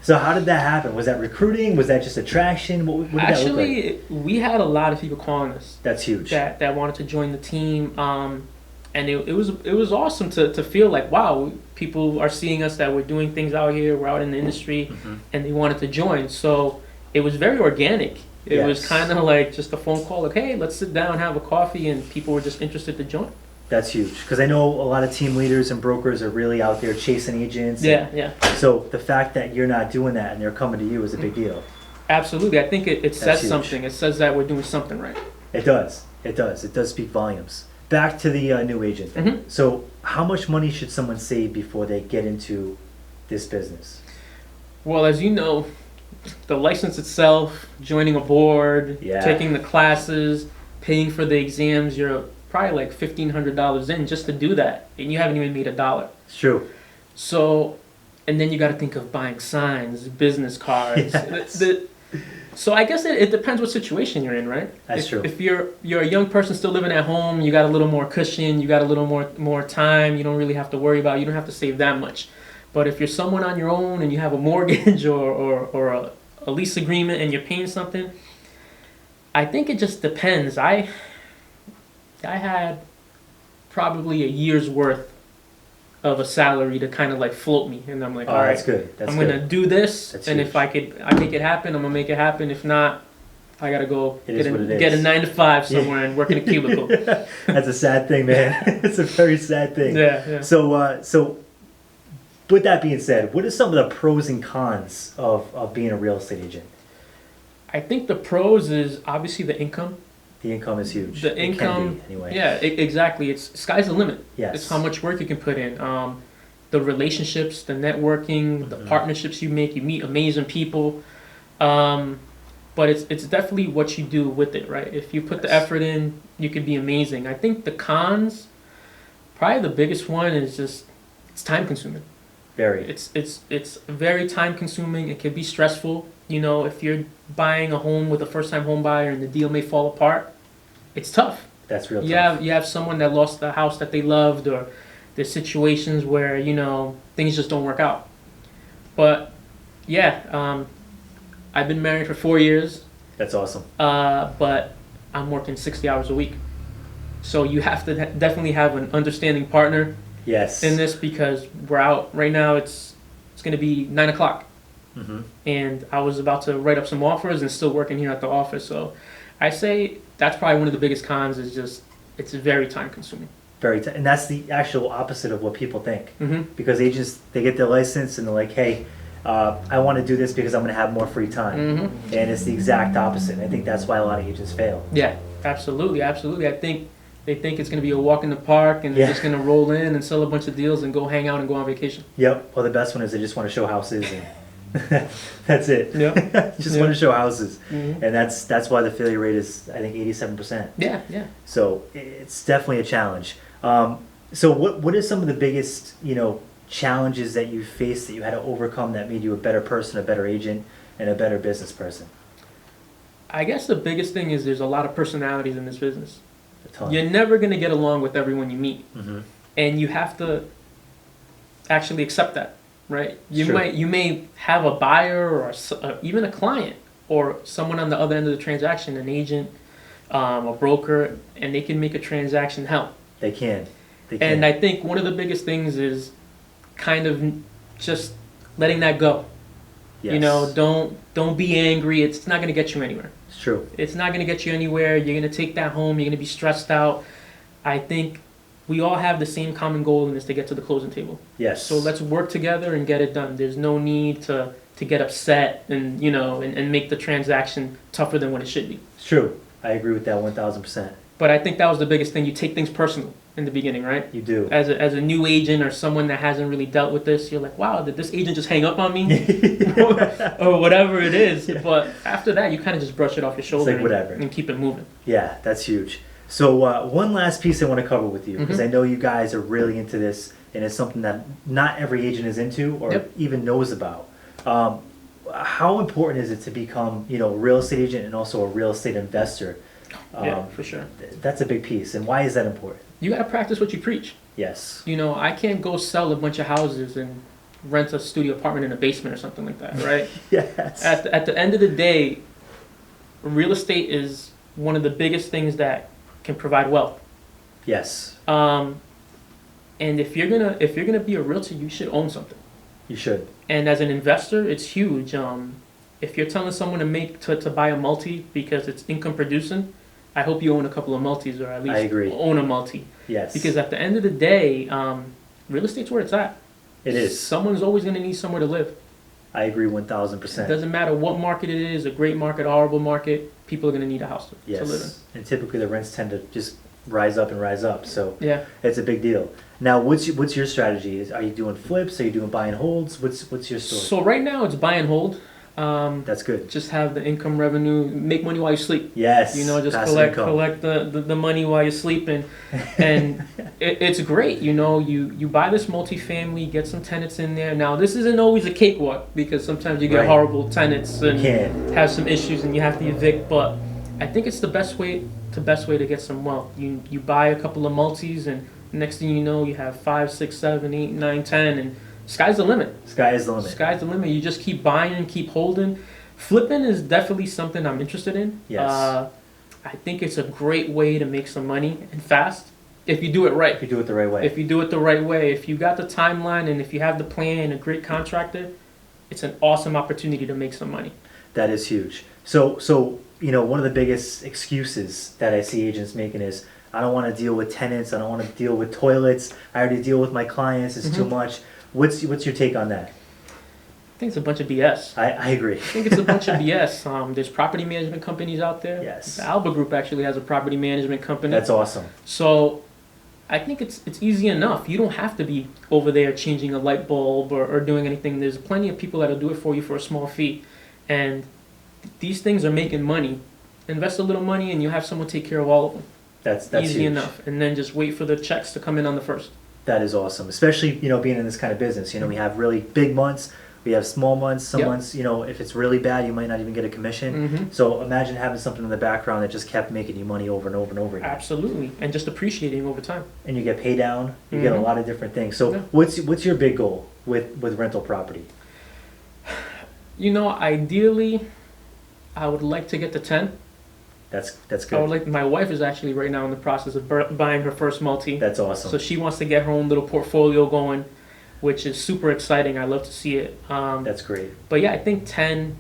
S1: So how did that happen? Was that recruiting? Was that just attraction? What did that look like?
S2: We had a lot of people calling us.
S1: That's huge.
S2: That wanted to join the team. And it was awesome to feel like, wow, people are seeing us, that we're doing things out here, we're out in the industry, and they wanted to join. So it was very organic. It was kind of like just a phone call, like, hey, let's sit down, have a coffee, and people were just interested to join.
S1: That's huge, because I know a lot of team leaders and brokers are really out there chasing agents.
S2: Yeah.
S1: So the fact that you're not doing that and they're coming to you is a big deal.
S2: Absolutely. I think it says
S1: huge.
S2: something. It says that we're doing something right.
S1: It does. It does speak volumes. Back to the new agent thing.
S2: Mm-hmm.
S1: So how much money should someone save before they get into this business?
S2: Well, as you know, the license itself, joining a board, taking the classes, paying for the exams, you're probably like $1,500 in just to do that, and you haven't even made $1.
S1: It's true.
S2: So, and then you got to think of buying signs, business cards.
S1: Yes.
S2: So I guess it depends what situation you're in, right?
S1: That's true.
S2: If you're a young person still living at home, you got a little more cushion, you got a little more time, you don't really have to worry about, you don't have to save that much. But if you're someone on your own and you have a mortgage or a lease agreement and you're paying something, I think it just depends. I had probably a year's worth of a salary to kind of like float me, and I'm like, all right,
S1: that's good.
S2: I'm gonna do this,
S1: That's
S2: and
S1: huge.
S2: if I make it happen, I'm gonna make it happen. If not, I gotta go
S1: It is what it
S2: get a
S1: is.
S2: 9 to 5 somewhere and work in a cubicle.
S1: That's a sad thing, man. It's a very sad thing.
S2: Yeah.
S1: So with that being said, what are some of the pros and cons of being a real estate agent?
S2: I think the pros is obviously the income.
S1: The income is huge.
S2: The
S1: It
S2: income,
S1: can be, anyway.
S2: yeah, exactly. It's sky's the limit.
S1: Yes.
S2: It's how much work you can put in. The relationships, the networking, the partnerships you make. You meet amazing people. But it's definitely what you do with it, right? If you put the effort in, you can be amazing. I think the cons, probably the biggest one is just it's time consuming.
S1: Very.
S2: It's very time consuming. It can be stressful. You know, if you're buying a home with a first time home buyer and the deal may fall apart, it's tough.
S1: That's real tough.
S2: You have someone that lost the house that they loved, or there's situations where, you know, things just don't work out. But yeah, I've been married for 4 years,
S1: That's awesome.
S2: but I'm working 60 hours a week. So you have to definitely have an understanding partner
S1: Yes.
S2: in this, because we're out right now. It's going to be 9 o'clock.
S1: Mm-hmm.
S2: And I was about to write up some offers and still working here at the office. So I say that's probably one of the biggest cons, is just it's very time consuming.
S1: And that's the actual opposite of what people think.
S2: Mm-hmm.
S1: Because agents, they get their license and they're like, hey, I want to do this because I'm going to have more free time.
S2: Mm-hmm.
S1: And it's the exact opposite. And I think that's why a lot of agents fail.
S2: Yeah, absolutely. I think they think it's going to be a walk in the park, and they're just going to roll in and sell a bunch of deals and go hang out and go on vacation.
S1: Yep. Well, the best one is they just want to show houses, and that's it.
S2: Yeah.
S1: Just want to show houses,
S2: Mm-hmm.
S1: and that's why the failure rate is, I think, 87%.
S2: Yeah.
S1: So it's definitely a challenge. So what are some of the biggest challenges that you faced that you had to overcome that made you a better person, a better agent, and a better business person?
S2: I guess the biggest thing is there's a lot of personalities in this business.
S1: A ton.
S2: You're never going to get along with everyone you meet.
S1: Mm-hmm.
S2: And you have to actually accept that, right?
S1: Sure.
S2: You may have a buyer or even a client or someone on the other end of the transaction, an agent, a broker, and they can make a transaction hell.
S1: They can.
S2: And I think one of the biggest things is kind of just letting that go.
S1: Yes.
S2: You know, don't be angry. It's not going to get you anywhere.
S1: It's true.
S2: It's not going to get you anywhere. You're going to take that home. You're going to be stressed out. I think we all have the same common goal, and it's to get to the closing table.
S1: Yes.
S2: So let's work together and get it done. There's no need to get upset and and make the transaction tougher than what it should be.
S1: It's true. I agree with that 1,000%.
S2: But I think that was the biggest thing. You take things personal in the beginning, right?
S1: You do.
S2: As a new agent or someone that hasn't really dealt with this, you're like, wow, did this agent just hang up on me? or whatever it is.
S1: Yeah.
S2: But after that, you kind of just brush it off your shoulder
S1: like whatever.
S2: and keep it moving.
S1: Yeah, that's huge. So one last piece I want to cover with you, because I know you guys are really into this, and it's something that not every agent is into or even knows about. How important is it to become, a real estate agent and also a real estate investor?
S2: Yeah, for sure.
S1: That's a big piece. And why is that important?
S2: You got to practice what you preach.
S1: Yes.
S2: I can't go sell a bunch of houses and rent a studio apartment in a basement or something like that, right?
S1: Yes.
S2: At the end of the day, real estate is one of the biggest things that can provide wealth.
S1: Yes.
S2: And if you're gonna be a realtor, you should own something.
S1: You should.
S2: And as an investor, it's huge. If you're telling someone to buy a multi because it's income producing, I hope you own a couple of multis, or at least
S1: I agree.
S2: own a multi.
S1: Yes.
S2: Because at the end of the day, real estate's where it's at.
S1: It is.
S2: Someone's always going to need somewhere to live.
S1: I agree
S2: It
S1: 1,000%.
S2: doesn't matter what market it is, a great market, a horrible market, people are going to need a house to live in.
S1: Yes. And typically the rents tend to just rise up and rise up. So
S2: Yeah.
S1: it's a big deal. Now, what's your strategy? Are you doing flips? Are you doing buy and holds? What's your story?
S2: So right now it's buy and hold.
S1: That's good.
S2: Just have the income revenue, make money while you sleep.
S1: Yes.
S2: You know, just
S1: passive
S2: collect the money while you're sleeping, and it's great. You know, you buy this multifamily, get some tenants in there. Now, this isn't always a cakewalk because sometimes you get
S1: Right.
S2: horrible tenants and
S1: You can't.
S2: have some issues, and you have to evict. But I think it's the best way to get some wealth. You buy a couple of multis, and next thing you know, you have 5, 6, 7, 8, 9, 10, and sky's the limit.
S1: Sky is the limit.
S2: Sky's the limit. You just keep buying, keep holding. Flipping is definitely something I'm interested in.
S1: Yes.
S2: I think it's a great way to make some money and fast if you do it right.
S1: If you do it the right way.
S2: If you do it the right way, if you got the timeline and if you have the plan and a great contractor, it's an awesome opportunity to make some money.
S1: That is huge. So you know, one of the biggest excuses that I see agents making is, I don't want to deal with tenants. I don't want to deal with toilets. I already deal with my clients. It's too much. What's your take on that?
S2: I think it's a bunch of BS.
S1: I agree.
S2: I think it's a bunch of BS. There's property management companies out there.
S1: Yes.
S2: The Alba Group actually has a property management company.
S1: That's awesome.
S2: So I think it's easy enough. You don't have to be over there changing a light bulb or doing anything. There's plenty of people that'll do it for you for a small fee. And these things are making money. Invest a little money and you have someone take care of all of them.
S1: That's
S2: easy
S1: huge.
S2: enough. And then just wait for the checks to come in on the first.
S1: That is awesome. Especially, you know, being in this kind of business. You know, we have really big months. We have small months. Some
S2: Yep.
S1: months, you know, if it's really bad, you might not even get a commission.
S2: Mm-hmm.
S1: So imagine having something in the background that just kept making you money over and over and over again.
S2: Absolutely. And just appreciating over time.
S1: And you get pay down. You get a
S2: Mhm.
S1: lot of different things. So
S2: Yeah.
S1: what's your big goal with rental property?
S2: You know, ideally, I would like to get to 10.
S1: That's
S2: I would
S1: good.
S2: like. My wife is actually right now in the process of buying her first multi.
S1: That's awesome.
S2: So she wants to get her own little portfolio going, which is super exciting. I love to see it.
S1: That's great.
S2: But yeah, I think 10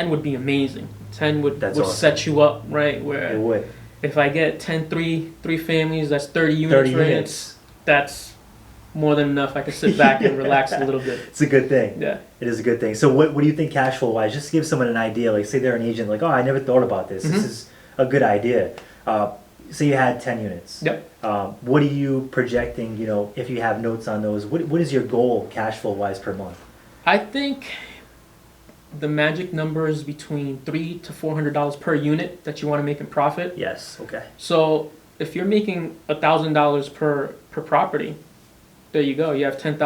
S2: would be amazing. 10 would
S1: That's awesome.
S2: set you up, right?
S1: It
S2: Where
S1: would.
S2: if I get 10, three families, that's 30 units,
S1: 30
S2: right?
S1: units.
S2: That's more than enough. I can sit back and relax a little bit.
S1: It's a good thing.
S2: Yeah.
S1: It is a good thing. So what do you think cash flow wise? Just to give someone an idea, like say they're an agent, like, oh, I never thought about this.
S2: Mhm.
S1: This is a good idea. Say you had 10 units.
S2: Yep.
S1: What are you projecting, you know, if you have notes on those, what is your goal cash flow wise per month?
S2: I think the magic number is between $300 to $400 per unit that you want to make in profit.
S1: Yes, okay.
S2: So if you're making $1,000 per property, there you go. You have $10,000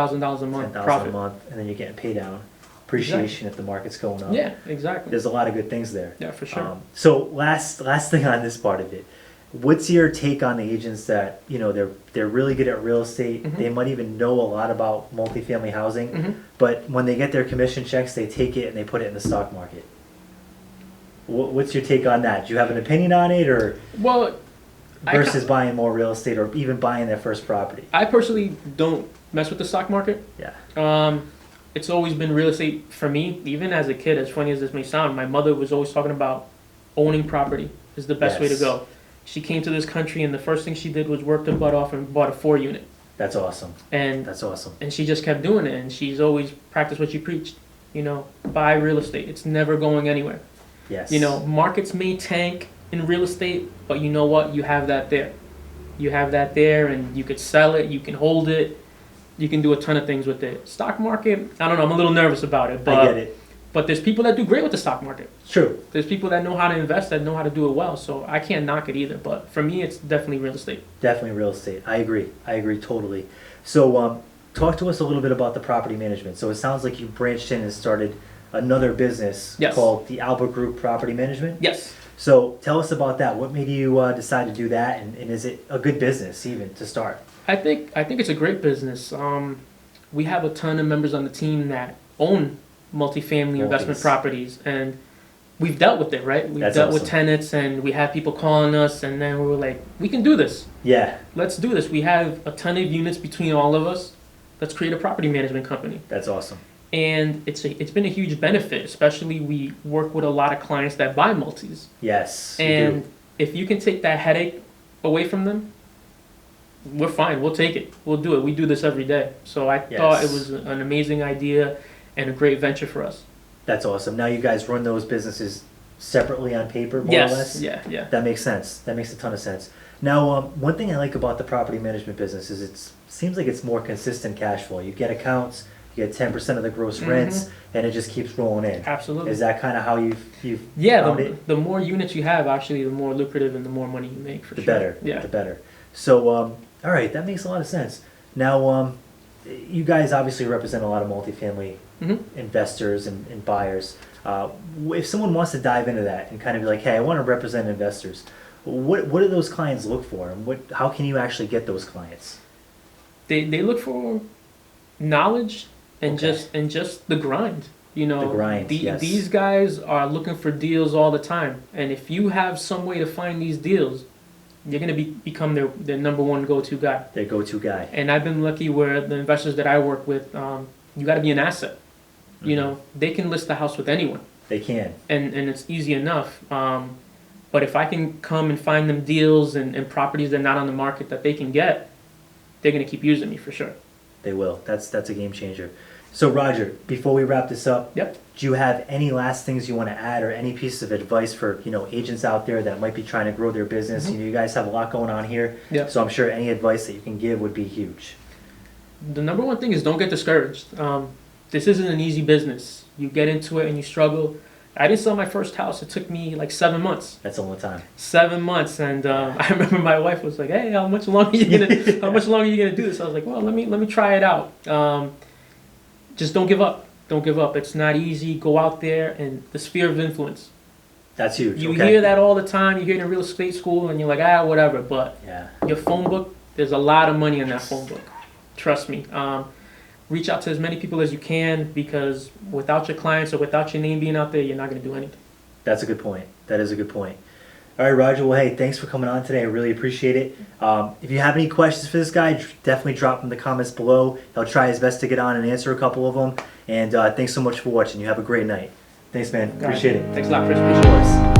S2: a month
S1: 10,000
S2: profit.
S1: a month, and then you're getting pay down. Appreciation if the market's going up.
S2: Yeah, exactly.
S1: There's a lot of good things there.
S2: Yeah, for sure.
S1: So last thing on this part of it, what's your take on the agents that, you know, they're really good at real estate,
S2: Mhm.
S1: they might even know a lot about multifamily housing,
S2: Mhm.
S1: but when they get their commission checks, they take it and they put it in the stock market. What's your take on that? Do you have an opinion on it, or
S2: Well,
S1: versus buying more real estate or even buying their first property?
S2: I personally don't mess with the stock market.
S1: Yeah.
S2: It's always been real estate for me. Even as a kid, as funny as this may sound, my mother was always talking about owning property is the best way to
S1: Yes.
S2: go. She came to this country and the first thing she did was work her butt off and bought a 4-unit.
S1: That's awesome.
S2: And
S1: That's awesome.
S2: she just kept doing it, and she's always practiced what she preached. You know, buy real estate. It's never going anywhere.
S1: Yes.
S2: You know, markets may tank in real estate, but you know what? You have that there. You have that there, and you could sell it. You can hold it. You can do a ton of things with it. Stock market, I don't know. I'm a little nervous about it, but
S1: I get it.
S2: But there's people that do great with the stock market.
S1: True.
S2: There's people that know how to invest, that know how to do it well. So I can't knock it either. But for me, it's definitely real estate.
S1: Definitely real estate. I agree. I agree totally. So, talk to us a little bit about the property management. So it sounds like you branched in and started another business
S2: Yes.
S1: called the Alba Group Property Management.
S2: Yes.
S1: So tell us about that. What made you decide to do that, and is it a good business even to start?
S2: I think it's a great business. We have a ton of members on the team that own multifamily investment
S1: Multis.
S2: properties, and we've dealt with it, right? We've
S1: That's
S2: dealt with
S1: awesome.
S2: tenants, and we have people calling us, and then we were like, we can do this.
S1: Yeah,
S2: Let's do this. We have a ton of units between all of us. Let's create a property management company.
S1: that's awesome.
S2: And it's been a huge benefit, especially we work with a lot of clients that buy multis.
S1: Yes. you
S2: And
S1: do.
S2: if you can take that headache away from them, we're fine. We'll take it. We'll do it. We do this every day. So I thought it
S1: Yes.
S2: was an amazing idea and a great venture for us.
S1: That's awesome. Now you guys run those businesses separately on paper, more or
S2: Yes.
S1: less?
S2: Yeah. Yeah.
S1: That makes sense. That makes a ton of sense. Now, one thing I like about the property management business is it seems like it's more consistent cash flow. You get accounts, you get 10% of the gross rents, and it just keeps rolling in.
S2: Absolutely.
S1: Is that kind of how you've
S2: Yeah,
S1: found it?
S2: the more units you have, actually, the more lucrative and the more money you make, for
S1: The
S2: sure.
S1: better.
S2: Yeah.
S1: The better. So, all right, that makes a lot of sense. Now, you guys obviously represent a lot of multifamily investors and buyers. If someone wants to dive into that and kind of be like, hey, I want to represent investors, what do those clients look for, and how can you actually get those clients?
S2: They look for knowledge and
S1: Okay.
S2: just the grind. You know,
S1: The grind, yes.
S2: these guys are looking for deals all the time, and if you have some way to find these deals, you're gonna become their number one go-to guy.
S1: Their go-to guy.
S2: And I've been lucky where the investors that I work with, you got to be an asset. You know, they can list the house with anyone,
S1: They can.
S2: and it's easy enough. But if I can come and find them deals and properties that are not on the market that they can get, they're gonna keep using me for sure.
S1: They will. That's a game changer. So Roger, before we wrap this up,
S2: Yep.
S1: do you have any last things you want to add, or any pieces of advice for agents out there that might be trying to grow their business? You guys have a lot going on here,
S2: Yep.
S1: so I'm sure any advice that you can give would be huge.
S2: The number one thing is don't get discouraged. This isn't an easy business. You get into it and you struggle. I didn't sell my first house. It took me like 7 months.
S1: That's a long time.
S2: 7 months, and I remember my wife was like, "Hey, how much longer are you gonna do this?" I was like, "Well, let me try it out." Just don't give up. Don't give up. It's not easy. Go out there, and the sphere of influence.
S1: That's huge.
S2: You
S1: okay.
S2: hear that all the time. You hear it in real estate school, and you're like, whatever. But
S1: Yeah.
S2: your phone book, there's a lot of money in that phone book. Trust me. Reach out to as many people as you can, because without your clients or without your name being out there, you're not going to do anything.
S1: That's a good point. That is a good point. All right, Roger. Well, hey, thanks for coming on today. I really appreciate it. If you have any questions for this guy, definitely drop them in the comments below. He'll try his best to get on and answer a couple of them. And thanks so much for watching. You have a great night. Thanks, man. Appreciate it.
S2: Thanks a lot, Chris.
S1: Of
S2: Appreciate it.
S1: course.